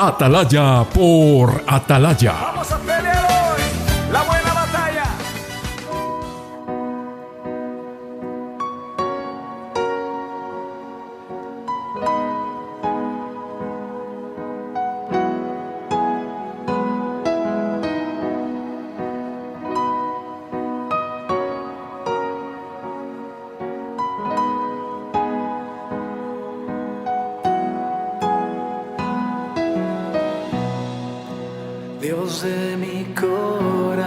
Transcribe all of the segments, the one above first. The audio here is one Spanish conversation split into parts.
Atalaya por Atalaya. Vamos a pelear hoy la buena batalla. Dios de mi corazón,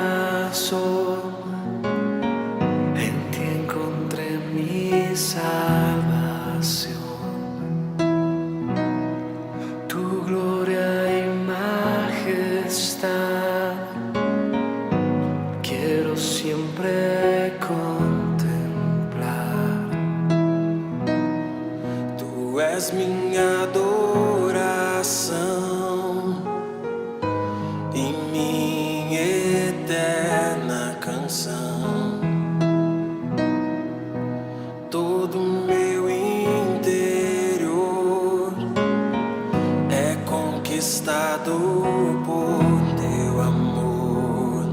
en ti encontré mi salvación. Tu gloria y majestad quiero siempre contemplar. Tú es mi adoración e minha eterna canção. Todo meu interior é conquistado por teu amor.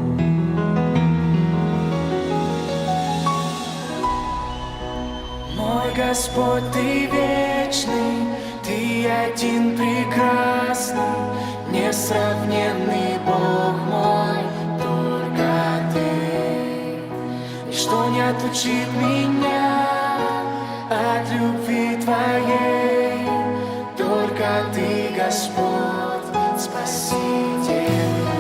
Мой Господь, Ты вечный, Ты один прекрасный, несравненный Бог мой, только Ты. Ничто не отлучит меня от любви Твоей, только Ты, Господь, Спаситель мой.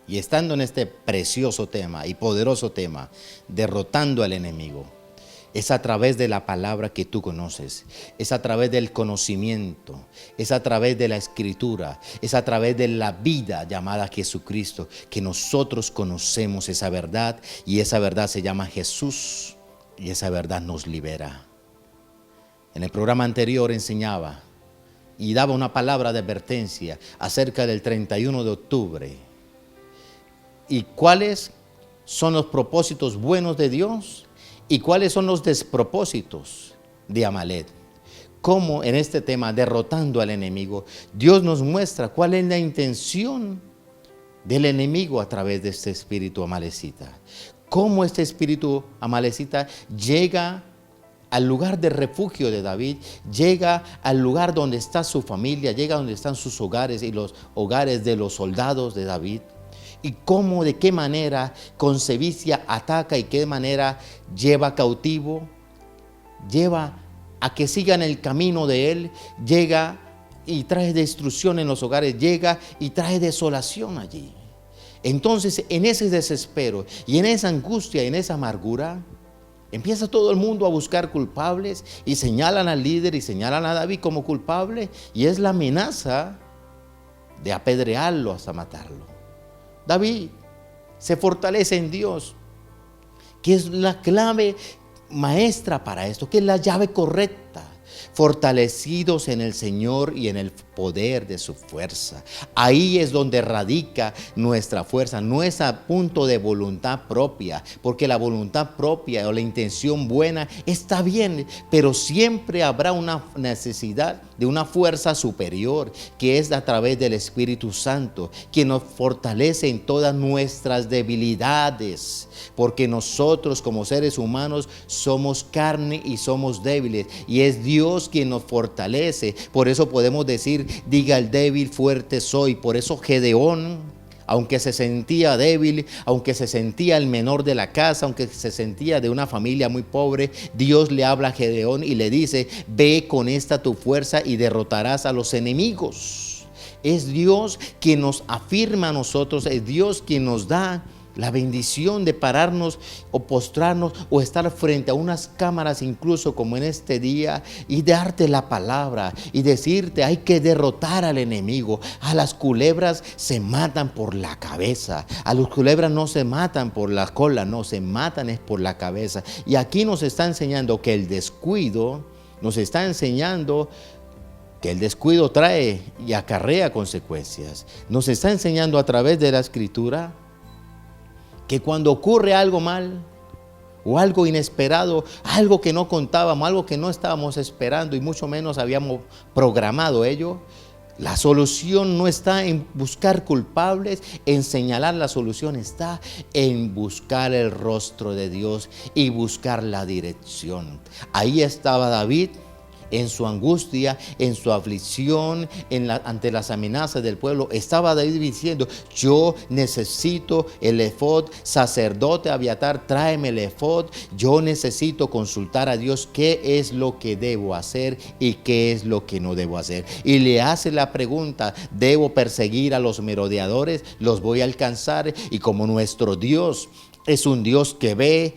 Y estando en este precioso tema y poderoso tema, derrotando al enemigo, es a través de la palabra que tú conoces, es a través del conocimiento, es a través de la escritura, es a través de la vida llamada Jesucristo que nosotros conocemos esa verdad, y esa verdad se llama Jesús, y esa verdad nos libera. En el programa anterior enseñaba y daba una palabra de advertencia acerca del 31 de octubre. ¿Y cuáles son los propósitos buenos de Dios? ¿Y cuáles son los despropósitos de Amalek? Cómo en este tema, derrotando al enemigo, Dios nos muestra cuál es la intención del enemigo a través de este espíritu amalecita. Cómo este espíritu amalecita llega al lugar de refugio de David, llega al lugar donde está su familia, llega donde están sus hogares y los hogares de los soldados de David. Y cómo, de qué manera con sevicia ataca y qué manera lleva cautivo, lleva a que sigan el camino de él, llega y trae destrucción en los hogares, llega y trae desolación allí. Entonces, en ese desespero y en esa angustia, en esa amargura, empieza todo el mundo a buscar culpables y señalan al líder y señalan a David como culpable, y es la amenaza de apedrearlo hasta matarlo. David se fortalece en Dios, que es la clave maestra para esto, que es la llave correcta. Fortalecidos en el Señor y en el poder de su fuerza. Ahí es donde radica nuestra fuerza, no es a punto de voluntad propia, porque la voluntad propia o la intención buena está bien, pero siempre habrá una necesidad de una fuerza superior, que es a través del Espíritu Santo, que nos fortalece en todas nuestras debilidades, porque nosotros como seres humanos somos carne y somos débiles, y es Dios quien nos fortalece. Por eso podemos decir, diga el débil, fuerte soy. Por eso Gedeón, aunque se sentía débil, aunque se sentía el menor de la casa, aunque se sentía de una familia muy pobre, Dios le habla a Gedeón y le dice, ve con esta tu fuerza y derrotarás a los enemigos. Es Dios quien nos afirma a nosotros, es Dios quien nos da la bendición de pararnos o postrarnos o estar frente a unas cámaras, incluso como en este día, y darte la palabra y decirte, hay que derrotar al enemigo. A las culebras se matan por la cabeza, a las culebras no se matan por la cola, no, se matan es por la cabeza. Y aquí nos está enseñando que el descuido, nos está enseñando que el descuido trae y acarrea consecuencias. Nos está enseñando a través de la Escritura que cuando ocurre algo mal o algo inesperado, algo que no contábamos, algo que no estábamos esperando y mucho menos habíamos programado ello, la solución no está en buscar culpables, en señalar, la solución está en buscar el rostro de Dios y buscar la dirección. Ahí estaba David en su angustia, en su aflicción, ante las amenazas del pueblo. Estaba David diciendo, yo necesito el efod, sacerdote Abiatar, tráeme el efod, yo necesito consultar a Dios qué es lo que debo hacer y qué es lo que no debo hacer. Y le hace la pregunta, ¿debo perseguir a los merodeadores? ¿Los voy a alcanzar? Y como nuestro Dios es un Dios que ve,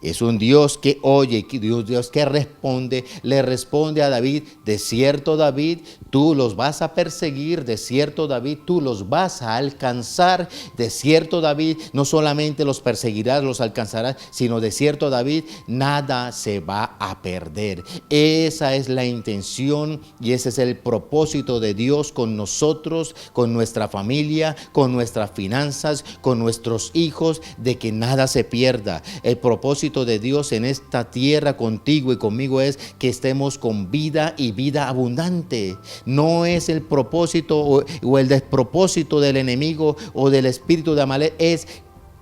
es un Dios que oye, Dios que responde, le responde a David, de cierto David, tú los vas a perseguir, de cierto David, tú los vas a alcanzar, de cierto David, no solamente los perseguirás, los alcanzarás, sino de cierto David, nada se va a perder. Esa es la intención y ese es el propósito de Dios con nosotros, con nuestra familia, con nuestras finanzas, con nuestros hijos, de que nada se pierda. El propósito de Dios en esta tierra contigo y conmigo es que estemos con vida y vida abundante. No es el propósito o el despropósito del enemigo o del espíritu de Amalek, es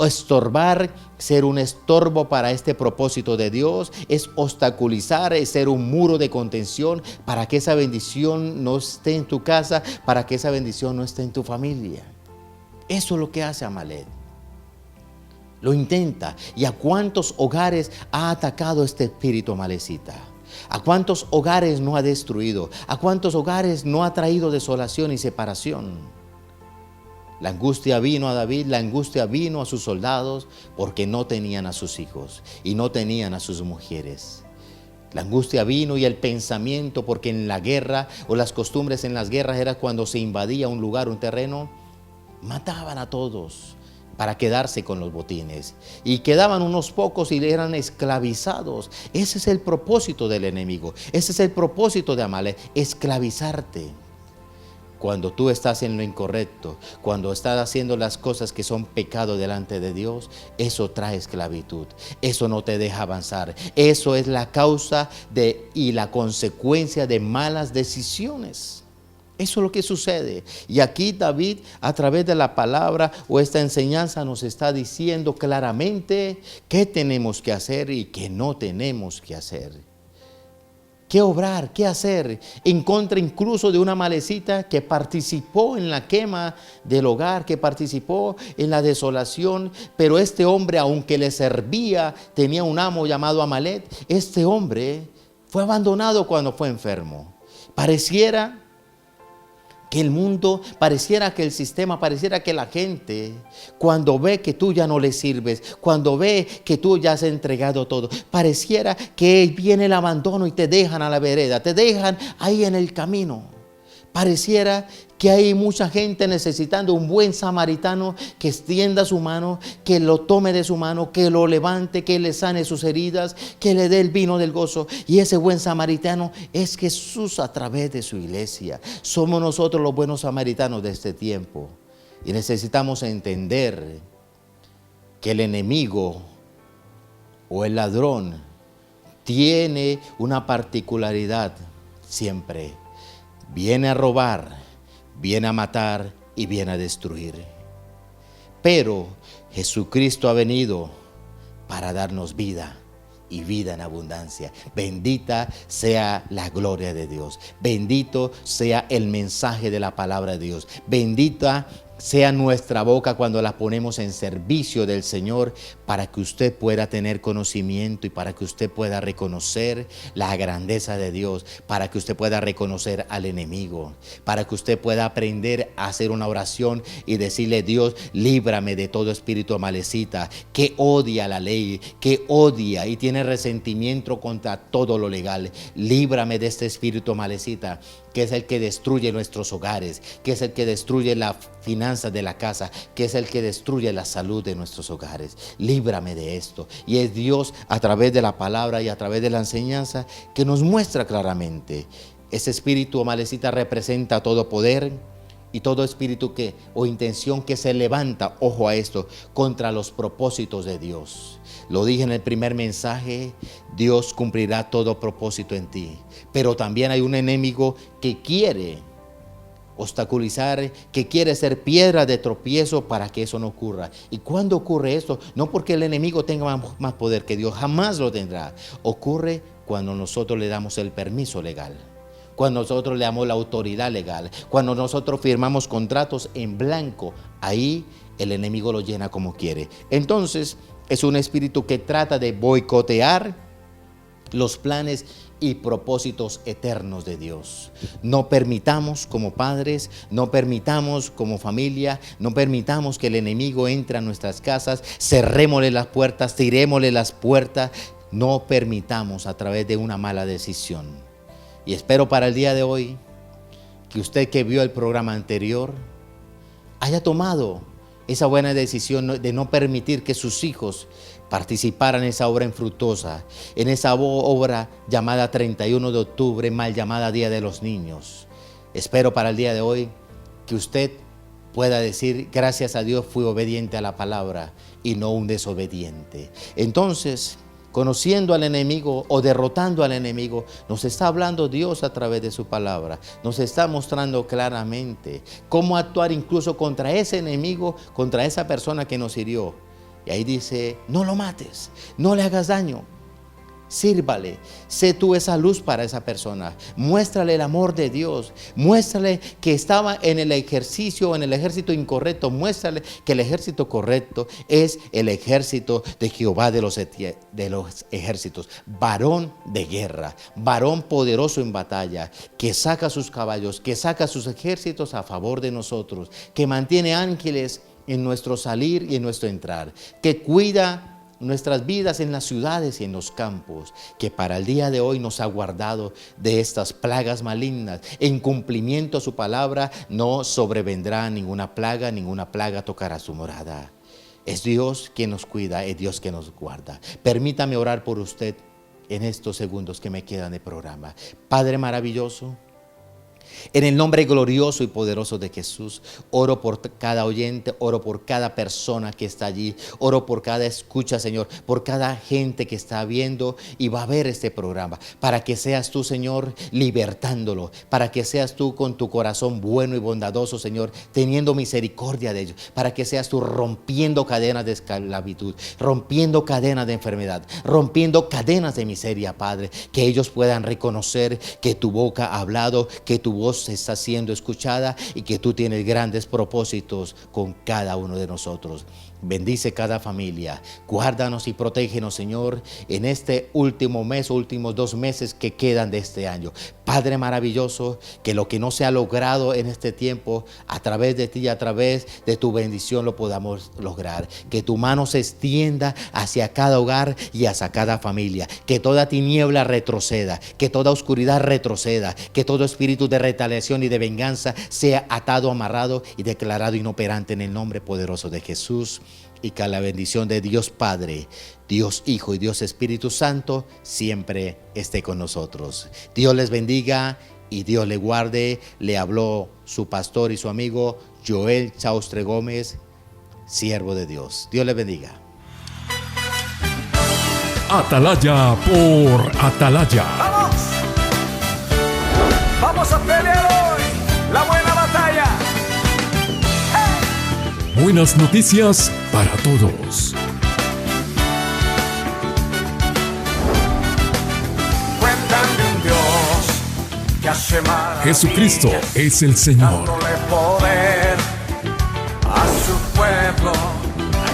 estorbar, ser un estorbo para este propósito de Dios, es obstaculizar, es ser un muro de contención para que esa bendición no esté en tu casa, para que esa bendición no esté en tu familia. Eso es lo que hace Amalek. Lo intenta. ¿Y a cuántos hogares ha atacado este espíritu amalecita? ¿A cuántos hogares no ha destruido? ¿A cuántos hogares no ha traído desolación y separación? La angustia vino a David, la angustia vino a sus soldados porque no tenían a sus hijos y no tenían a sus mujeres. La angustia vino y el pensamiento, porque en la guerra o las costumbres en las guerras era cuando se invadía un lugar, un terreno, mataban a todos para quedarse con los botines. Y quedaban unos pocos y eran esclavizados. Ese es el propósito del enemigo. Ese es el propósito de Amalek, esclavizarte. Cuando tú estás en lo incorrecto, cuando estás haciendo las cosas que son pecado delante de Dios, eso trae esclavitud. Eso no te deja avanzar. Eso es la causa y la consecuencia de malas decisiones. Eso es lo que sucede. Y aquí David, a través de la palabra o esta enseñanza, nos está diciendo claramente qué tenemos que hacer y qué no tenemos que hacer. qué obrar, qué hacer, en contra incluso de una malecita que participó en la quema del hogar, que participó en la desolación. Pero este hombre, aunque le servía, tenía un amo llamado Amalek. Este hombre fue abandonado cuando fue enfermo. Pareciera que el mundo, pareciera que el sistema, pareciera que la gente, cuando ve que tú ya no le sirves, cuando ve que tú ya has entregado todo, pareciera que viene el abandono y te dejan a la vereda, te dejan ahí en el camino. Pareciera que hay mucha gente necesitando un buen samaritano que extienda su mano, que lo tome de su mano, que lo levante, que le sane sus heridas, que le dé el vino del gozo. Y ese buen samaritano es Jesús a través de su iglesia. Somos nosotros los buenos samaritanos de este tiempo. Y necesitamos entender que el enemigo o el ladrón tiene una particularidad siempre. Viene a robar, viene a matar y viene a destruir. Pero Jesucristo ha venido para darnos vida y vida en abundancia. Bendita sea la gloria de Dios. Bendito sea el mensaje de la palabra de Dios. Bendita sea nuestra boca cuando la ponemos en servicio del Señor, para que usted pueda tener conocimiento y para que usted pueda reconocer la grandeza de Dios, para que usted pueda reconocer al enemigo, para que usted pueda aprender a hacer una oración y decirle: Dios, líbrame de todo espíritu malecita que odia la ley, que odia y tiene resentimiento contra todo lo legal. Líbrame de este espíritu malecita, que es el que destruye nuestros hogares, que es el que destruye la finanzas de la casa, que es el que destruye la salud de nuestros hogares. Líbrame de esto. Y es Dios, a través de la palabra y a través de la enseñanza, que nos muestra claramente. Ese espíritu malecita representa todo poder y todo espíritu o intención que se levanta, ojo a esto, contra los propósitos de Dios. Lo dije en el primer mensaje: Dios cumplirá todo propósito en ti. Pero también hay un enemigo que quiere obstaculizar, que quiere ser piedra de tropiezo para que eso no ocurra. ¿Y cuándo ocurre esto? No porque el enemigo tenga más poder que Dios, jamás lo tendrá. Ocurre cuando nosotros le damos el permiso legal, cuando nosotros le damos la autoridad legal, cuando nosotros firmamos contratos en blanco. Ahí el enemigo lo llena como quiere. Entonces es un espíritu que trata de boicotear los planes y propósitos eternos de Dios. No permitamos como padres, no permitamos como familia, no permitamos que el enemigo entre a nuestras casas. Cerrémosle las puertas, tirémosle las puertas. No permitamos a través de una mala decisión. Y espero para el día de hoy que usted, que vio el programa anterior, haya tomado esa buena decisión de no permitir que sus hijos participaran en esa obra infructuosa, en esa obra llamada 31 de octubre, mal llamada Día de los Niños. Espero para el día de hoy que usted pueda decir: gracias a Dios fui obediente a la palabra y no un desobediente. Entonces, conociendo al enemigo o derrotando al enemigo, nos está hablando Dios a través de su palabra. Nos está mostrando claramente cómo actuar incluso contra ese enemigo, contra esa persona que nos hirió. Y ahí dice: no lo mates, no le hagas daño, sírvale, sé tú esa luz para esa persona, muéstrale el amor de Dios, muéstrale que estaba en el ejercicio, en el ejército incorrecto, muéstrale que el ejército correcto es el ejército de Jehová de los ejércitos, varón de guerra, varón poderoso en batalla, que saca sus caballos, que saca sus ejércitos a favor de nosotros, que mantiene ángeles en nuestro salir y en nuestro entrar, que cuida nuestras vidas en las ciudades y en los campos, que para el día de hoy nos ha guardado de estas plagas malignas. En cumplimiento a su palabra, no sobrevendrá ninguna plaga tocará su morada. Es Dios quien nos cuida, es Dios quien nos guarda. Permítame orar por usted en estos segundos que me quedan de programa. Padre maravilloso, En el nombre glorioso y poderoso de Jesús, oro por cada oyente, oro por cada persona que está allí, oro por cada escucha, Señor, por cada gente que está viendo y va a ver este programa, para que seas tú, Señor, libertándolo, para que seas tú con tu corazón bueno y bondadoso, Señor, teniendo misericordia de ellos, para que seas tú rompiendo cadenas de esclavitud, rompiendo cadenas de enfermedad, rompiendo cadenas de miseria, Padre, que ellos puedan reconocer que tu boca ha hablado, que tu voz está siendo escuchada y que tú tienes grandes propósitos con cada uno de nosotros. Bendice cada familia, guárdanos y protégenos, Señor, en este último mes, últimos 2 meses que quedan de este año. Padre maravilloso, que lo que no se ha logrado en este tiempo, a través de ti, a través de tu bendición lo podamos lograr. Que tu mano se extienda hacia cada hogar y hacia cada familia. Que toda tiniebla retroceda, que toda oscuridad retroceda, que todo espíritu de retaliación y de venganza sea atado, amarrado y declarado inoperante en el nombre poderoso de Jesús. Y que la bendición de Dios Padre, Dios Hijo y Dios Espíritu Santo siempre esté con nosotros. Dios les bendiga y Dios le guarde. Le habló su pastor y su amigo Joel Chaustre Gómez, siervo de Dios. Dios les bendiga. Atalaya por Atalaya. ¡Vamos! ¡Vamos a pelear hoy la buena batalla! Buenas noticias para todos. Cuentan de un Dios que hace maravillas, Jesucristo es el Señor. dándole poder a su pueblo.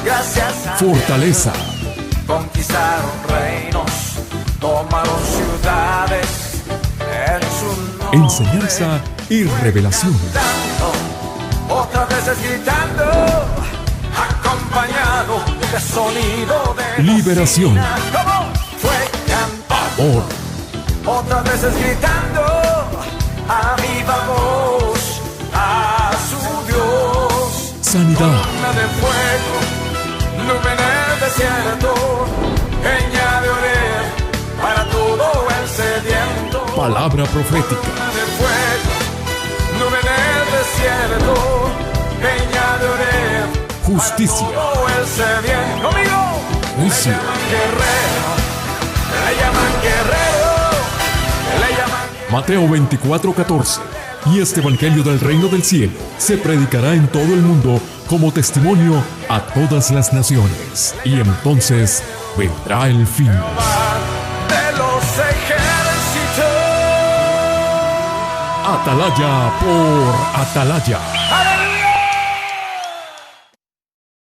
Gracias a Fortaleza, Dios, conquistaron reinos, tomaron ciudades en su nombre. enseñanza y revelación. Otras veces gritando, acompañado de sonido de Liberación. bocina. ¿Cómo? Fue cantando. Amor, Otras veces gritando, a viva voz, a su Dios. sanidad, Columna de fuego, nube en el desierto, peña de oler para todo el sediento. palabra profética, Columna de fuego, nube en el desierto, peña de oler. justicia, Todo el sediento. Conmigo. juicio, Le llaman guerrero, le llaman guerrero, le llaman. Mateo 24:14. Y este evangelio del reino del cielo se predicará en todo el mundo como testimonio a todas las naciones. Y entonces vendrá el fin. De los ejércitos. Atalaya por Atalaya. ¡Ale!